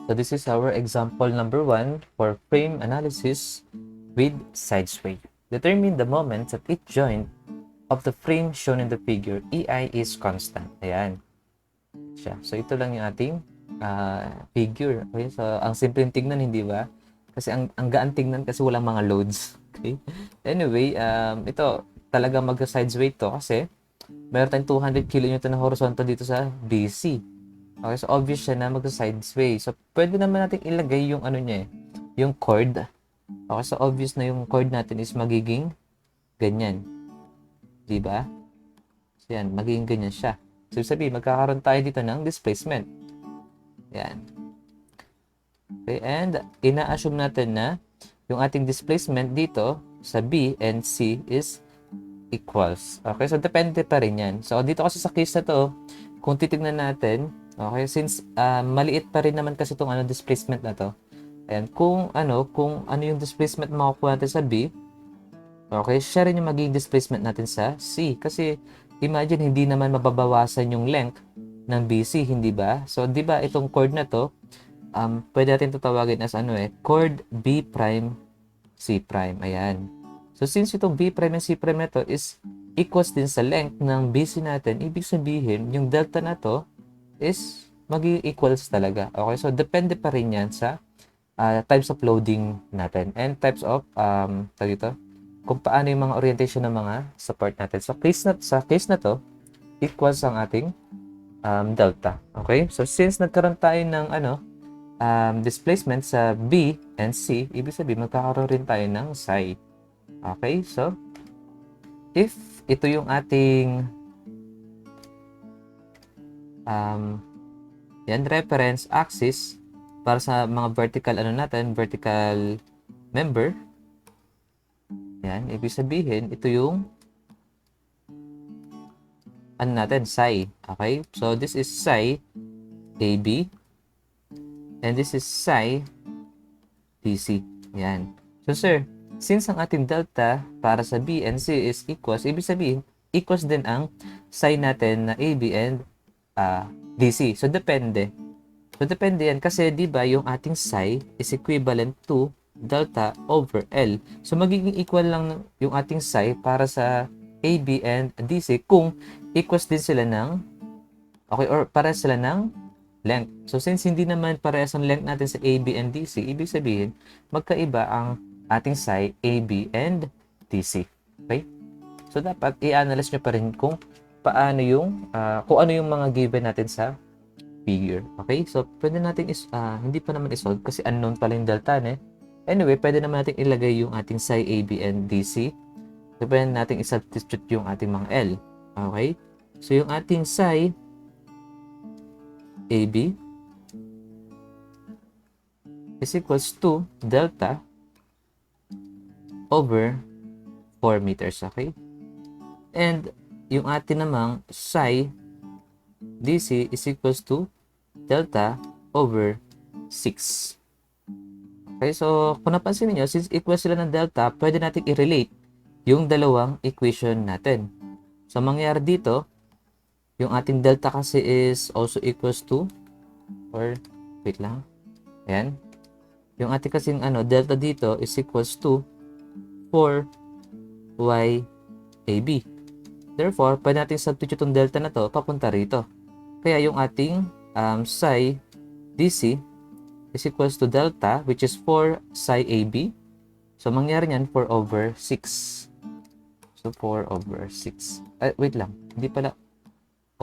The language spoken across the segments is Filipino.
So this is our example number 1 for frame analysis with side sway. Determine the moments at each joint of the frame shown in the figure. EI is constant. Ayan. Siya. So ito lang yung ating figure. Okay? So ang simple tignan, hindi ba? Kasi ang gaan tignan kasi walang mga loads. Okay? Anyway, ito talaga mag-side sway to kasi meron tayong 200 kN na horizontal dito sa BC. Okay, so obvious siya na mag-side sway. So, pwede naman natin ilagay yung ano niya yung chord. Okay, so obvious na yung chord natin is magiging ganyan. Di ba? So, yan, magiging ganyan siya. So, sabihin, magkakaroon tayo dito ng displacement. Yan. Okay, and ina-assume natin na yung ating displacement dito sa B and C is equals. Okay, so depende pa rin yan. So, dito kasi sa case na to, kung titignan natin, okay, since maliit pa rin naman kasi itong displacement na to. Ayan, kung ano yung displacement makukuha natin sa B, okay, siya rin yung magiging displacement natin sa C. Kasi imagine hindi naman mababawasan yung length ng BC, hindi ba? So, di ba itong chord na to, pwede natin tatawagin as chord B prime C prime. Ayan. So, since itong B prime and C prime na to is equals din sa length ng BC natin, ibig sabihin, yung delta na to is magiging equals talaga. Okay, so depende pa rin yan sa types of loading natin and types of, dito, kung paano yung mga orientation ng mga support natin. So, sa case na to, equals ang ating delta. Okay, so since nagkaroon tayo ng displacement sa B and C, ibig sabihin magkakaroon rin tayo ng psi. Okay, so if ito yung ating yan, reference axis para sa mga vertical vertical member, yan, ibig sabihin ito yung psi. Okay, so this is psi AB and this is psi BC. Yan. So sir, since ang ating delta para sa B and C is equals, ibig sabihin, equals din ang psi natin na AB and DC. So, depende. So, depende yan kasi, di ba, yung ating psi is equivalent to delta over L. So, magiging equal lang yung ating psi para sa AB and DC kung equals din sila ng, okay, or parehas sila ng length. So, since hindi naman parehas ang length natin sa AB and DC, ibig sabihin, magkaiba ang ating psi, AB, and DC. Okay? So, dapat i-analyze nyo pa rin kung paano yung, kung ano yung mga given natin sa figure. Okay? So, pwede natin hindi pa naman isolve kasi unknown pala yung delta, Anyway, pwede naman natin ilagay yung ating psi, AB, and DC. So, pwede natin i-substitute yung ating mga L. Okay? So, yung ating psi, AB, is equals to delta over 4 meters. Okay? And yung atin namang psi DC is equals to delta over 6. Okay, so kung napansin niyo, since equal sila ng delta, pwede natin i-relate yung dalawang equation natin. So, mangyayari dito, yung ating delta kasi is also equals to, or wait lang, ayan, yung ating kasing delta dito is equals to 4y AB. Therefore, pwede natin substitute yung delta na to papunta rito. Kaya yung ating psi DC is equals to delta, which is 4 psi AB. So, mangyari niyan 4 over 6. So, 4 over 6. Wait lang. Hindi pala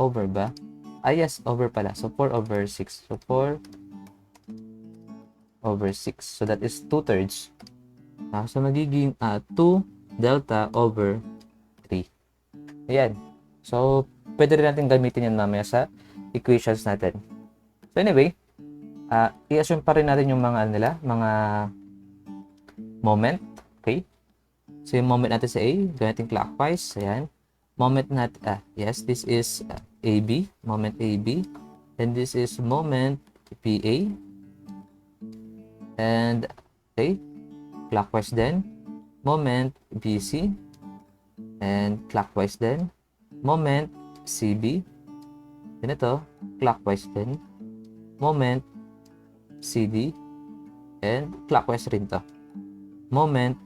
over ba? Yes, over pala. So, 4 over 6. So, 4 over 6. So, that is 2/3. So, magiging 2 delta over 3. Ayan. So, pwede rin natin gamitin yan mamaya sa equations natin. So, anyway, i-assume pa rin natin yung mga moment. Okay? So, yung moment natin sa A, gamitin clockwise. Ayan. Moment natin, yes, this is AB, moment AB. And this is moment PA. And, okay, clockwise din. Moment BC. And clockwise din. Moment CB. Then ito, clockwise din. Moment CD, and clockwise rin to. Moment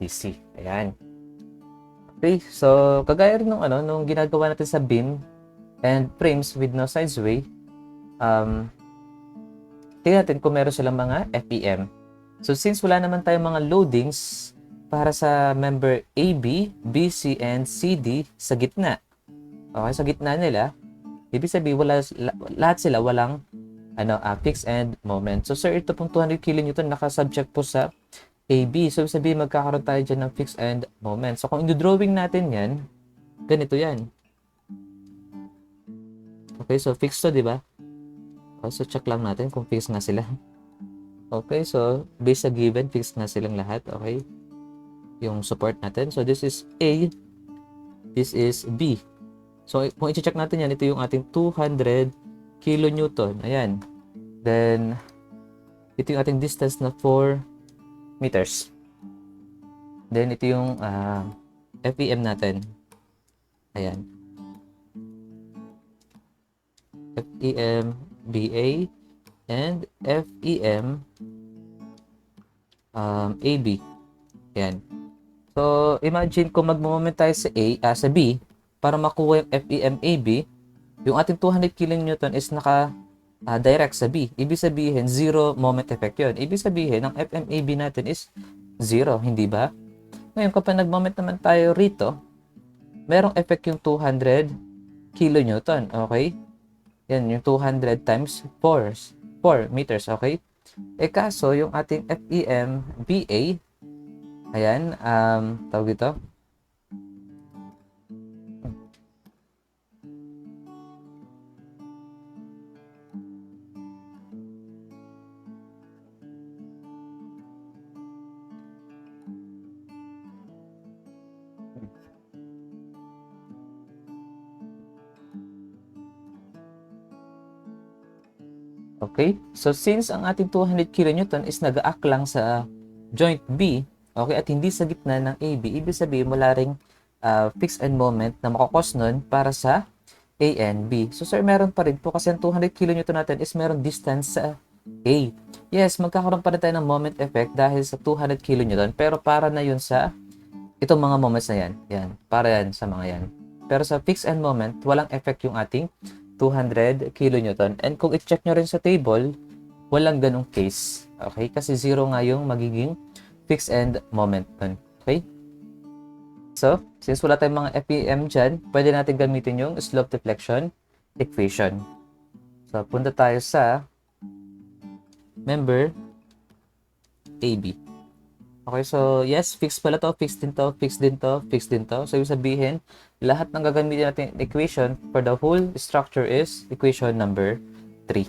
DC. Ayan. Okay, so kagaya rin nung ginagawa natin sa beam and frames with no sideway, tingnan natin kung meron silang mga FEM. So since wala naman tayong mga loadings para sa member AB, BC, and CD sa gitna. Okay, sa gitna nila, ibig sabihin lahat sila walang fixed end moment. So sir, ito pong 200 kN nakasubject po sa AB. So ibig sabihin magkakaroon tayo dyan ng fixed end moment. So kung i-drawing natin yan, ganito yan. Okay, so fixed to, di ba? So check lang natin kung fixed nga sila. Okay, so based sa given, fixed nga silang lahat. Okay, yung support natin. So this is A, this is B. So kung i-check natin yan, ito yung ating 200 kilonewton. Ayan. Then ito yung ating distance na 4 meters. Then ito yung FEM natin. Ayan. FEM BA and FEM AB. Ayan. So imagine kung mag-moment tayo sa sa B para makuha yung FEM AB, yung ating 200 kN is direct sa B. Ibig sabihin, zero moment effect yun. Ibig sabihin, ang FMAB natin is zero, hindi ba? Ngayon, kapag nag-moment naman tayo rito, merong effect yung 200 kN, okay? Yan, yung 200 times 4 meters, okay? Kaso, yung ating FEM BA, ayan, tawag ito, okay? So, since ang ating 200 kN is nag-act lang sa joint B, okay, at hindi sa gitna ng AB, ibig sabihin wala ring fixed end moment na makakos nun para sa A and B. So, sir, meron pa rin po kasi ang 200 kN natin is meron distance sa A. Yes, magkakaroon pa rin tayo ng moment effect dahil sa 200 kN, pero para na yun sa itong mga moments na yan. Yan, para yan sa mga yan. Pero sa fixed end moment, walang effect yung ating 200 kN. And kung i-check nyo rin sa table, walang ganong case. Okay? Kasi zero nga yung magiging fixed end moment nun. Okay? So, since wala tayong mga FEM dyan, pwede natin gamitin yung slope deflection equation. So, punta tayo sa member AB. Okay, so yes, fixed pala to, fixed din to, fixed din to, fixed din to. So, ibig sabihin, lahat ng gagamitin natin equation for the whole structure is equation number 3.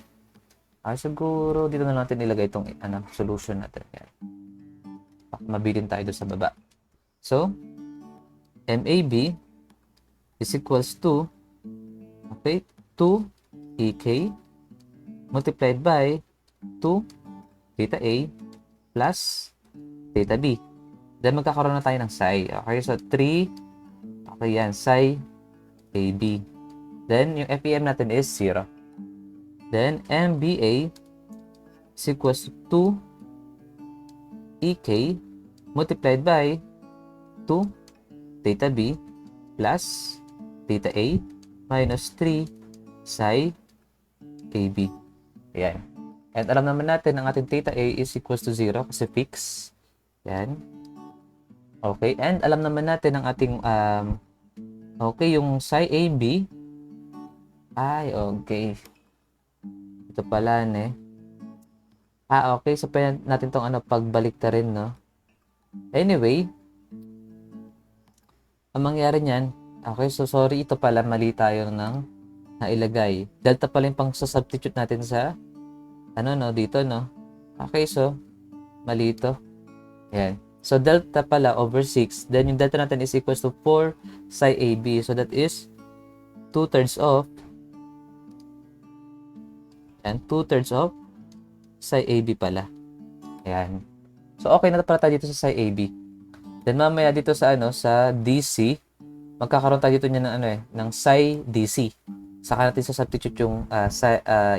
Siguro dito na natin ilagay itong solution natin. Yan. Mabilin tayo doon sa baba. So, MAB is equals to, okay, 2 EK multiplied by 2 theta A plus theta B. Then, magkakaroon na tayo ng psi. Okay, so 3, okay yan, psi AB. Then, yung FEM natin is 0. Then, MBA is equals to 2 EK multiplied by 2 theta B plus theta A minus 3 psi AB. Ayan. And alam naman natin ang ating theta A is equals to 0 kasi fixed. Yan. Okay. And alam naman natin ang ating, okay, yung psi AB. Ay, okay. Ito pala, okay. So, pwede natin itong pagbalik ta rin, no? Anyway, ang mangyari niyan, okay, so sorry, ito pala, mali tayo ng nailagay. Delta pala yung pang substitute natin sa, dito, no? Okay, so, mali ito. Ayan. So, delta pala over 6. Then, yung delta natin is equals to 4 psi AB. So, that is 2/3 of, and 2/3 of psi AB pala. Ayan. So, okay na pala tayo dito sa psi AB. Then, mamaya dito sa, sa DC, magkakaroon tayo dito niya ng, ng psi DC. saka natin substitute yung,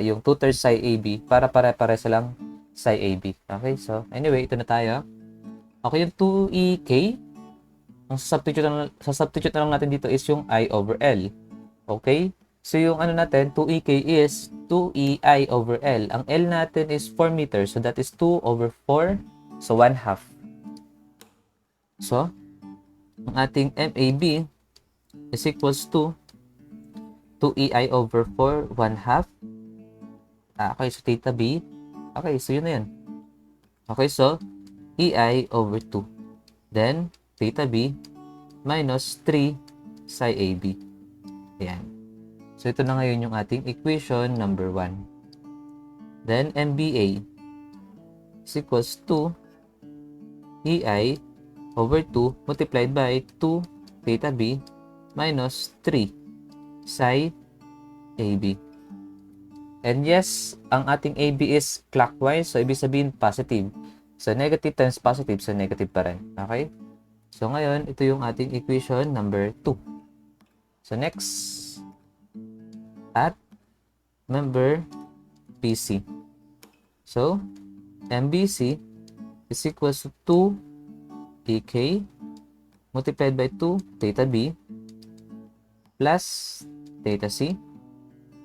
yung 2/3 psi AB para pare-pare silang psi AB. Okay, so anyway, ito na tayo. Okay, yung 2ek, ang substitute na lang natin dito is yung I over L. Okay? So, yung ano natin, 2ek is 2ei over L. Ang L natin is 4 meters. So, that is 2 over 4. So, 1/2. So, ang ating MAB is equals to 2ei over 4, 1/2. Okay, so theta B. Okay, so yun na yun. Okay, so ei over 2. Then, theta B minus 3 psi AB. Ayan. So, ito na ngayon yung ating equation number 1. Then, MBA is equals to ei over 2 multiplied by 2 theta B minus 3 psi AB. And yes, ang ating AB is clockwise. So, ibig sabihin positive. So, negative times positive. So, negative pa rin. Okay? So, ngayon, ito yung ating equation number 2. So, next, at member PC. So, MBC is equals to 2ek multiplied by 2 theta B plus theta C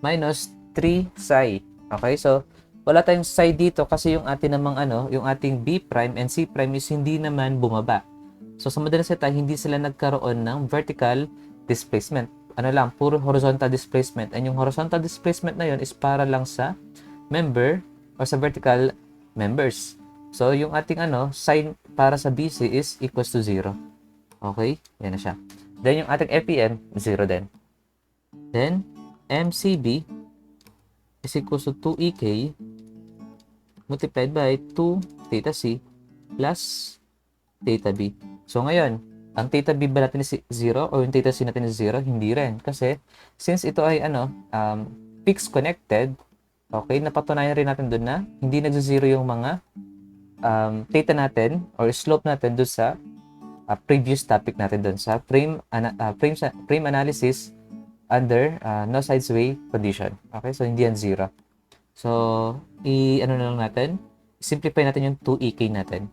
minus 3 psi. Okay, so wala tayong psi dito kasi yung ating namang yung ating B prime and C prime is hindi naman bumaba. So sa madaling salita, hindi sila nagkaroon ng vertical displacement. Ano lang, puro horizontal displacement. And yung horizontal displacement na yun is para lang sa member or sa vertical members. So yung ating sign para sa BC is equals to 0. Okay? Yan na siya. Then yung ating FEM, 0 din. Then MCB is equals to 2ek multiplied by 2 theta C plus theta B. So ngayon, ang theta B ba natin is 0 o yung theta C natin is 0? Hindi rin. Kasi since ito ay fixed connected, okay, napatunayan rin natin doon na hindi nag-0 yung mga theta natin or slope natin doon sa previous topic natin doon sa frame analysis under no sides way condition. Okay, so hindi yan 0. So, na lang natin, simplify natin yung 2ek natin.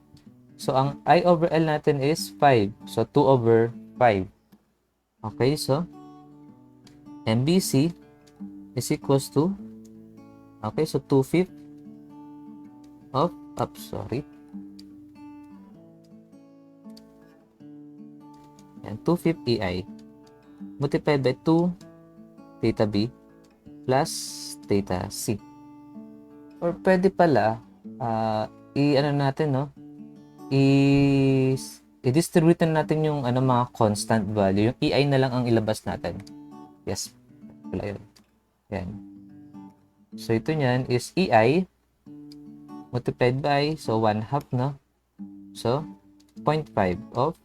So, ang I over L natin is 5. So, 2 over 5. Okay, so, MBC is equals to, okay, so 2/5 of, and 2/5 EI multiplied by 2 theta B plus theta C. Or pwede pala, i-distribute na natin yung mga constant value. Yung EI na lang ang ilabas natin. Yes, pala yun. Yan. So, ito nyan is EI multiplied by, so 1/2, no? So, 0.5 of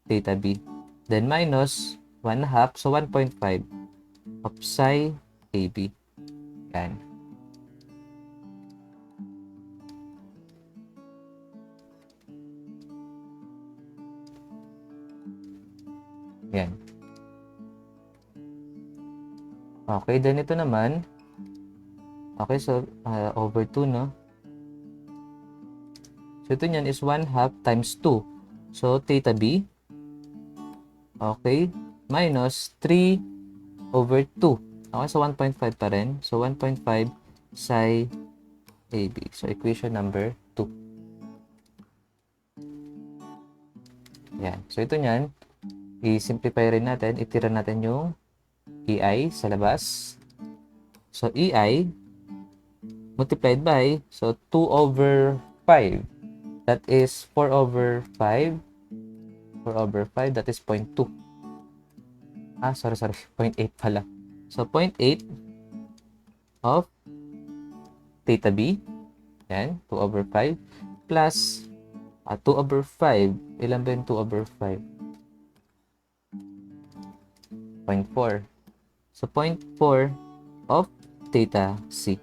theta B. Then minus 1/2, so 1.5 of psi AB. Yan. Yan. Okay, then ito naman. Okay, so over 2, no? So ito niyan is 1/2 times 2. So theta B. Okay, minus 3 over 2. Okay, so 1.5 pa rin. So 1.5 psi AB. So equation number 2. Yan. So ito niyan, i-simplify rin natin, itira natin yung EI sa labas. So EI multiplied by, so 2 over 5. That is 4 over 5. 4 over 5, that is 0.2. Sorry. 0.8 pala. So 0.8 of theta B. Yan, 2 over 5. Plus 2 over 5. Ilan ba yung 2 over 5? 0.4. So 0.4 of theta C.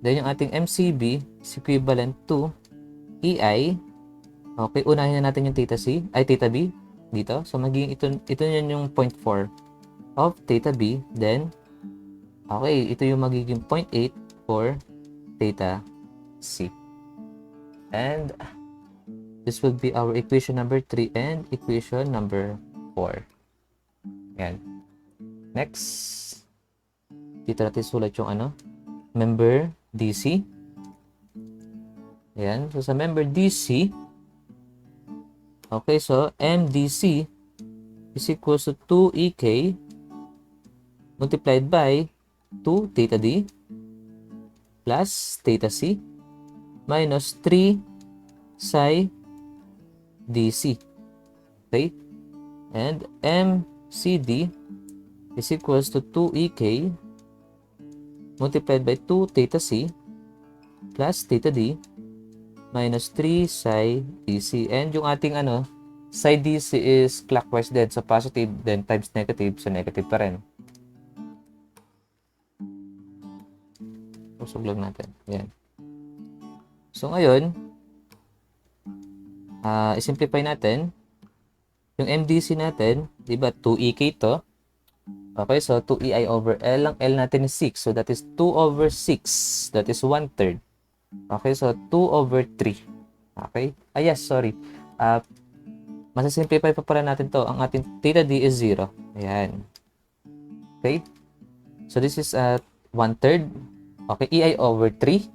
Then yung ating MCB is equivalent to EI. Okay, unahin na natin yung theta C, ay theta B dito. So magiging ito yan yung 0.4 of theta B, then Okay, ito yung magiging 0.8 for theta c. And this will be our equation number 3 and equation number 4. Yan. Next, dito natin sulat yung member DC. Ayan. So, sa member DC, okay, so MDC is equals to 2EK multiplied by 2 theta D plus theta C minus 3 psi DC. Okay? And MCD is equals to 2EK multiplied by 2 theta C plus theta D minus 3 psi DC. And yung ating psi DC is clockwise din. So, positive then times negative. So, negative pa rin. Usog lang natin. Yan. So, ngayon, i-simplify natin. Yung MDC natin, di ba, 2EK to. Okay, so 2EI over L. Ang L natin is 6. So, that is 2 over 6. That is 1/3. Okay, so 2 over 3. Okay? Yes, sorry. Masisimplify pa pala natin to. Ang ating theta D is 0. Ayan. Okay? So, this is 1/3. Okay, EI over 3.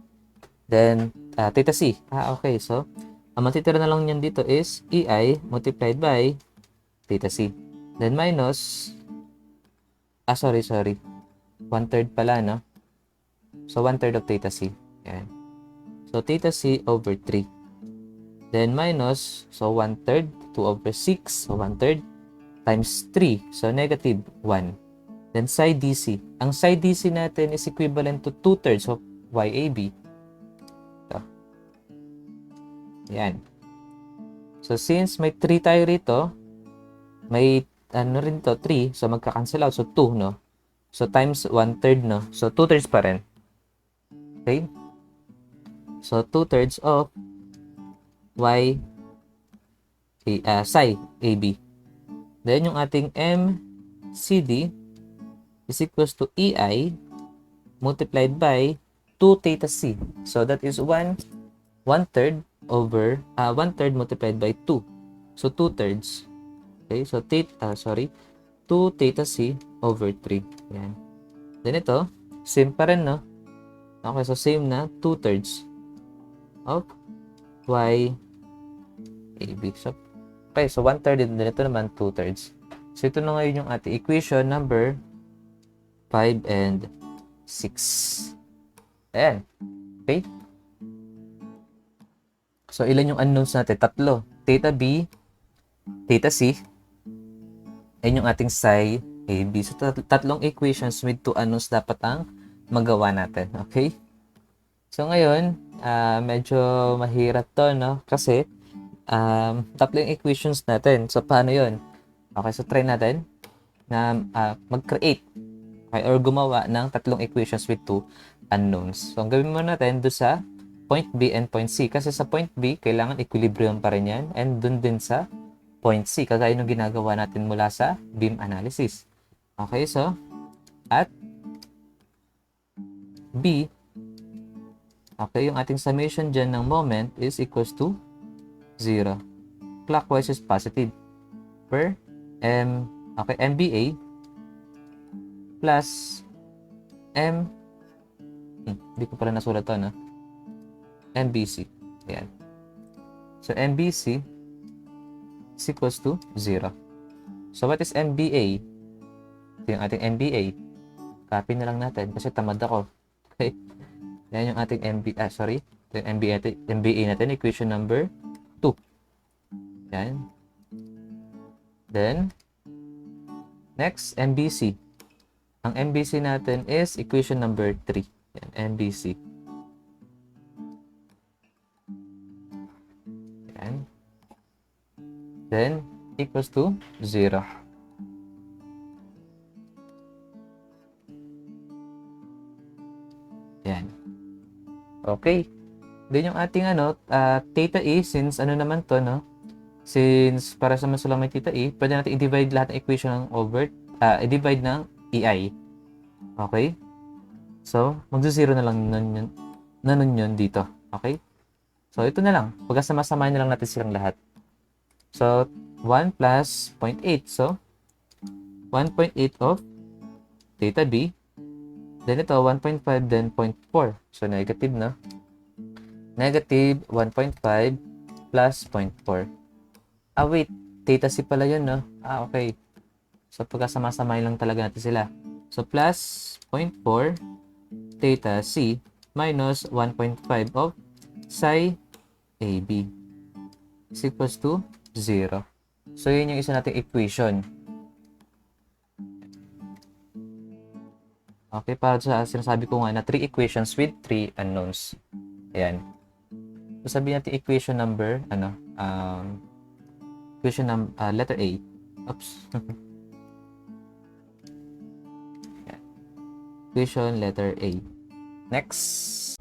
Then, theta C. Okay. So, ang matitira na lang niyan dito is EI multiplied by theta C. Then, minus, sorry. 1/3 pala, no? So, 1/3 of theta C. Ayan. So, theta C over 3. Then, minus, so 1/3, 2 over 6, so 1/3, times 3, so negative 1. Then, psi DC. Ang psi DC natin is equivalent to 2/3 of YAB. Ito. Ayan. So, since may 3 tayo rito, may rin to 3, so magka-cancel out, so 2, no? So, times 1/3, no? So, 2/3 pa rin. Okay? So, 2/3 of psi AB. Then, yung ating MCD is equals to EI multiplied by 2 theta C. So, that is 1/3 over, 1/3 multiplied by 2. So, 2/3. Okay, so, 2 theta C over 3. Yan. Then, ito, same pa rin, no? Okay, so, same na, 2/3 of YAB. So, okay, so 1/3 din ito naman 2/3. So, ito na ngayon yung ating equation number 5 and 6. Ayan. Okay? So, ilan yung unknowns natin? 3. Theta B, theta C, and yung ating psi AB. So, tatlong equations with 2 unknowns dapat ang magawa natin. Okay? So, ngayon, medyo mahirap to, no? Kasi, tatlong equations natin. So, paano yun? Okay, so try natin na mag-create, okay, or gumawa ng tatlong equations with 2 unknowns. So, ang gawin muna natin doon sa point B and point C. Kasi sa point B, kailangan equilibrium pa rin yan. And doon din sa point C, kagaya nung ginagawa natin mula sa beam analysis. Okay, so, at B, okay, yung ating summation dyan ng moment is equals to 0. Clockwise is positive. Per MBA plus hindi ko pala nasulat to, no? MBC. Ayan. So, MBC is equals to 0. So, what is MBA? Ito yung ating MBA. Copy na lang natin kasi tamad ako. Okay? Yan yung ating MBA. Ito yung MBA natin. Equation number 2. Yan. Then, next, MBC. Ang MBC natin is equation number 3. Yan, MBC. Yan. Then, equals to 0. Yan. Okay. Then yung ating theta E, since naman to, no? Since para sa mas lang may theta E, pwede natin i-divide lahat ng equation ng i-divide ng EI. Okay? So, magzo-zero na lang nun yun dito. Okay? So, ito na lang. Pagkasama-samahin na lang natin silang lahat. So, 1 plus 0.8. So, 1.8 of theta b. Then ito, 1.5, then 0.4. So, negative na. Negative 1.5 plus 0.4. Ah, wait. Theta c pala yun, no? Ah, okay. So, pagkasama-samahin lang talaga natin sila. So, plus 0.4 theta c minus 1.5 of psi AB is equals to 0. So, yun yung isa nating equation. Okay, para sa sinasabi ko nga na 3 equations with 3 unknowns. Ayan. So, sabihin natin equation number, letter A. Oops. Ayan. Equation letter A. Next.